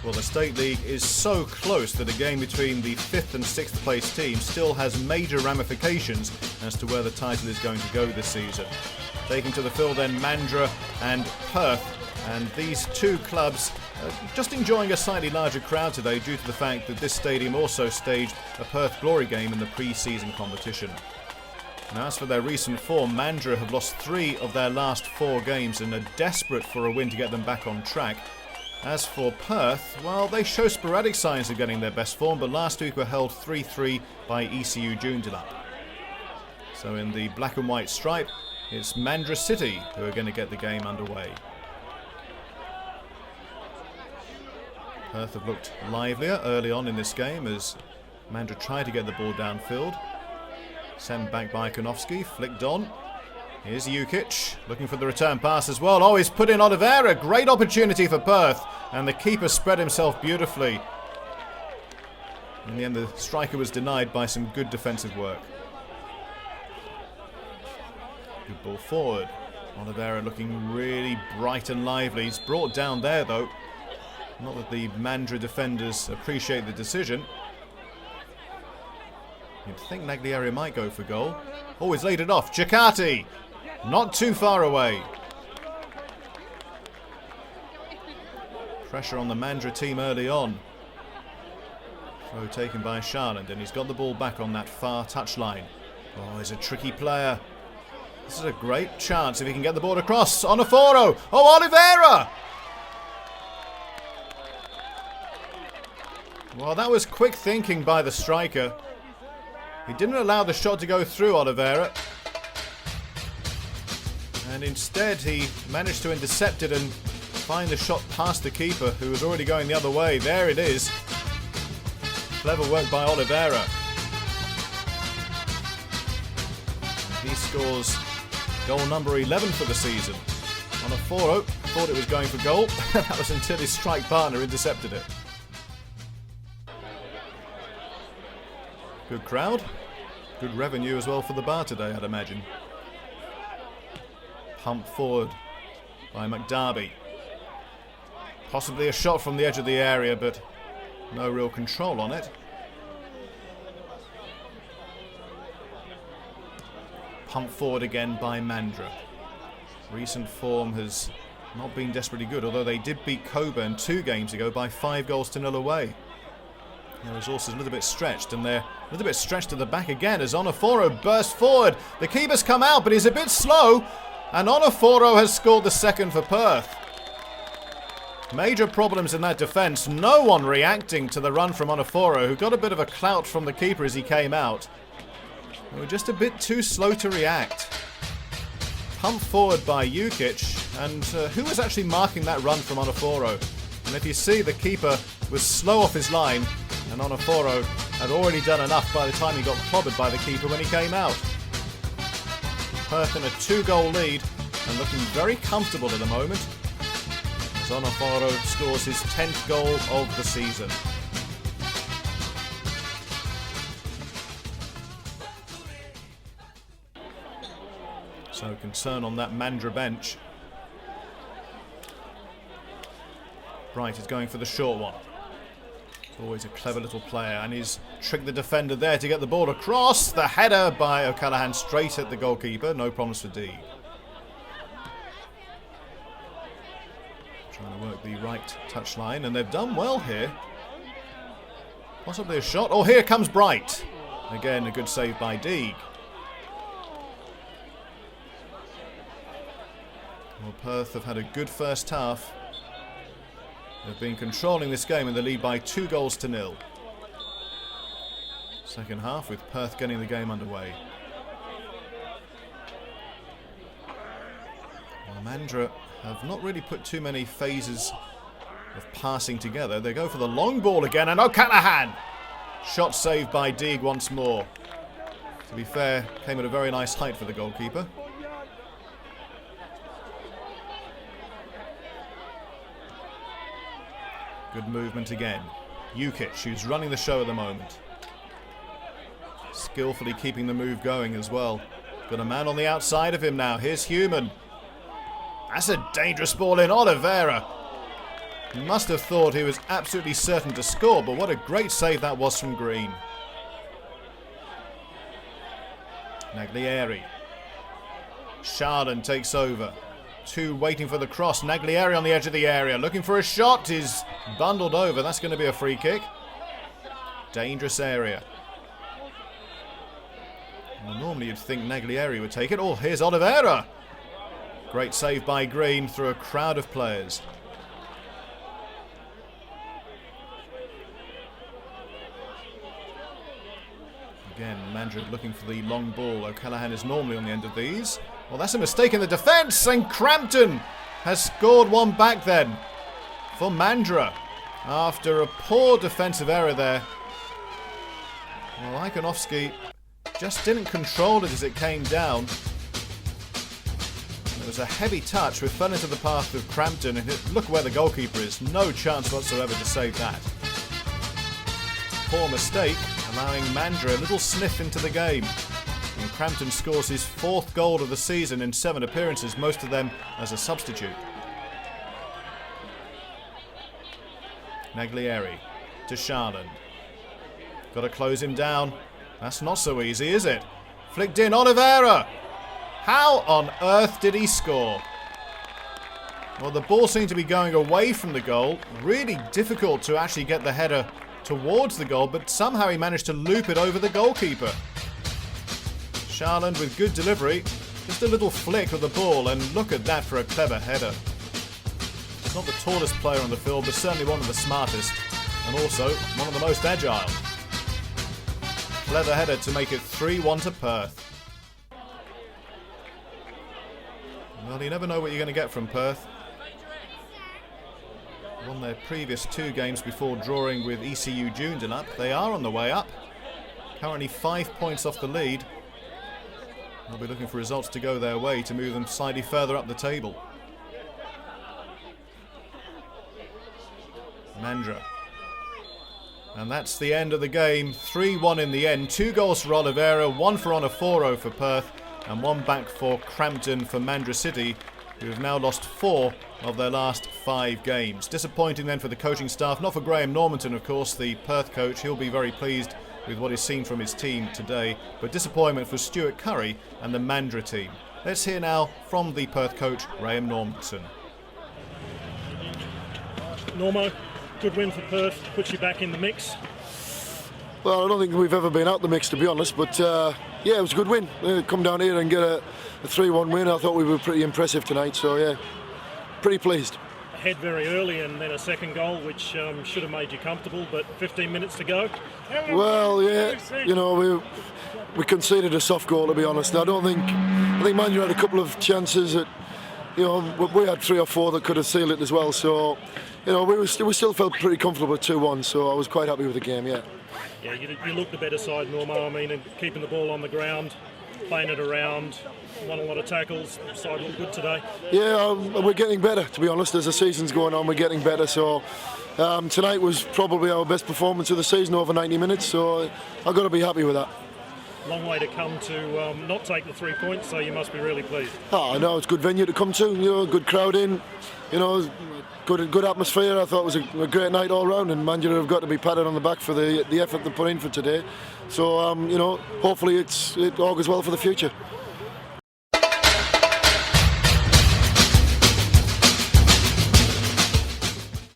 Well, the State League is so close that a game between the 5th and 6th place teams still has major ramifications as to where the title is going to go this season. Taking to the field then Mandurah and Perth, and these two clubs just enjoying a slightly larger crowd today due to the fact that this stadium also staged a Perth Glory game in the pre-season competition. Now, as for their recent form, Mandurah have lost 3 of their last 4 games and are desperate for a win to get them back on track. As for Perth, well, they show sporadic signs of getting their best form, but last week were held 3-3 by ECU Joondalup. So in the black and white stripe, it's Mandurah City who are going to get the game underway. Perth have looked livelier early on in this game as Mandurah tried to get the ball downfield. Sent back by Konofsky, flicked on. Here's Jukic, looking for the return pass as well. Oh, he's put in Oliveira. Great opportunity for Perth. And the keeper spread himself beautifully. In the end, the striker was denied by some good defensive work. Good ball forward. Oliveira looking really bright and lively. He's brought down there, though. Not that the Mandurah defenders appreciate the decision. You'd think Naglieri might go for goal. Oh, he's laid it off. Giacatti! Not too far away. Pressure on the Mandurah team early on. Throw taken by Charland, and he's got the ball back on that far touchline. Oh, he's a tricky player. This is a great chance if he can get the ball across. Onoforo! Oh, Oliveira! Well, that was quick thinking by the striker. He didn't allow the shot to go through Oliveira. And instead he managed to intercept it and find the shot past the keeper, who was already going the other way. There it is. Clever work by Oliveira. He scores goal number 11 for the season. Onoforo thought it was going for goal. That was until his strike partner intercepted it. Good crowd. Good revenue as well for the bar today, I'd imagine. Pumped forward by McDarby. Possibly a shot from the edge of the area, but no real control on it. Pumped forward again by Mandurah. Recent form has not been desperately good, although they did beat Coburn 2 games ago by 5-0 away. Their resources a little bit stretched, and they're a little bit stretched at the back again as Onoforo bursts forward. The keeper's come out, but he's a bit slow, and Onoforo has scored the second for Perth. Major problems in that defence. No one reacting to the run from Onoforo, who got a bit of a clout from the keeper as he came out. They were just a bit too slow to react. Pumped forward by Jukic, and who was actually marking that run from Onoforo? And if you see, the keeper was slow off his line, and Onoforo had already done enough by the time he got clobbered by the keeper when he came out. Perth in a 2-goal lead and looking very comfortable at the moment as Onoforo scores his 10th goal of the season. So concern on that Mandurah bench. Bright is going for the short one. Always a clever little player, and he's tricked the defender there to get the ball across. The header by O'Callaghan straight at the goalkeeper. No problems for D. Trying to work the right touchline, and they've done well here. Possibly a shot. Oh, here comes Bright. Again, a good save by Deeg. Well, Perth have had a good first half. They've been controlling this game in the lead by 2-0. Second half with Perth getting the game underway. Well, Mandurah have not really put too many phases of passing together. They go for the long ball again, and O'Callaghan! Shot saved by Deeg once more. To be fair, came at a very nice height for the goalkeeper. Good movement again. Jukic, who's running the show at the moment. Skillfully keeping the move going as well. Got a man on the outside of him now. Here's Human. That's a dangerous ball in. Oliveira. He must have thought he was absolutely certain to score, but what a great save that was from Green. Naglieri. Charlton takes over. Two waiting for the cross. Naglieri on the edge of the area, looking for a shot. Is bundled over. That's going to be a free kick. Dangerous area. Well, normally you'd think Naglieri would take it. Oh, here's Oliveira. Great save by Green through a crowd of players. Again, Mandurah looking for the long ball. O'Callaghan is normally on the end of these. Well, that's a mistake in the defence, and Crampton has scored one back then for Mandurah after a poor defensive error there. Well, Ikonovski just didn't control it as it came down. It was a heavy touch which fell into the path of Crampton, and look where the goalkeeper is. No chance whatsoever to save that. Poor mistake, allowing Mandurah a little sniff into the game. And Crampton scores his 4th goal of the season in 7 appearances, most of them as a substitute. Naglieri to Charlton. Got to close him down. That's not so easy, is it? Flicked in, Oliveira! How on earth did he score? Well, the ball seemed to be going away from the goal. Really difficult to actually get the header towards the goal, but somehow he managed to loop it over the goalkeeper. Charlton with good delivery. Just a little flick of the ball, and look at that for a clever header. He's not the tallest player on the field, but certainly one of the smartest, and also one of the most agile. Clever header to make it 3-1 to Perth. Well, you never know what you're going to get from Perth. Won their previous 2 games before drawing with ECU Joondalup. They are on the way up. Currently 5 points off the lead. They'll be looking for results to go their way to move them slightly further up the table. Mandurah. And that's the end of the game. 3-1 in the end. 2 goals for Oliveira, 1 for Onoforo for Perth, and 1 back for Crampton for Mandurah City, who have now lost 4 of their last 5 games. Disappointing then for the coaching staff, not for Graham Normanton, of course, the Perth coach. He'll be very pleased with what he's seen from his team today, but disappointment for Stuart Curry and the Mandurah team. Let's hear now from the Perth coach, Graham Normanton. Normo, good win for Perth, puts you back in the mix. Well, I don't think we've ever been out the mix, to be honest, but yeah, it was a good win. Come down here and get a 3-1 win. I thought we were pretty impressive tonight, so yeah, pretty pleased. Ahead very early and then a second goal, which should have made you comfortable, but 15 minutes to go. Well, yeah, you know, we conceded a soft goal, to be honest. I think Mandurah had a couple of chances that, you know, we had 3 or 4 that could have sealed it as well. So, you know, we still felt pretty comfortable at 2-1. So I was quite happy with the game. Yeah. Yeah, you looked the better side, Normo. I mean, and keeping the ball on the ground, playing it around, won a lot of tackles. Side looked good today. Yeah, we're getting better, to be honest. As the season's going on, we're getting better. So tonight was probably our best performance of the season, over 90 minutes. So I've got to be happy with that. Long way to come to not take the 3 points, so you must be really pleased. Oh, I know, it's a good venue to come to. You know, good crowd in. You know, good atmosphere. I thought it was a great night all round, and Mandurah have got to be patted on the back for the effort they put in for today. So you know, hopefully it augurs well for the future.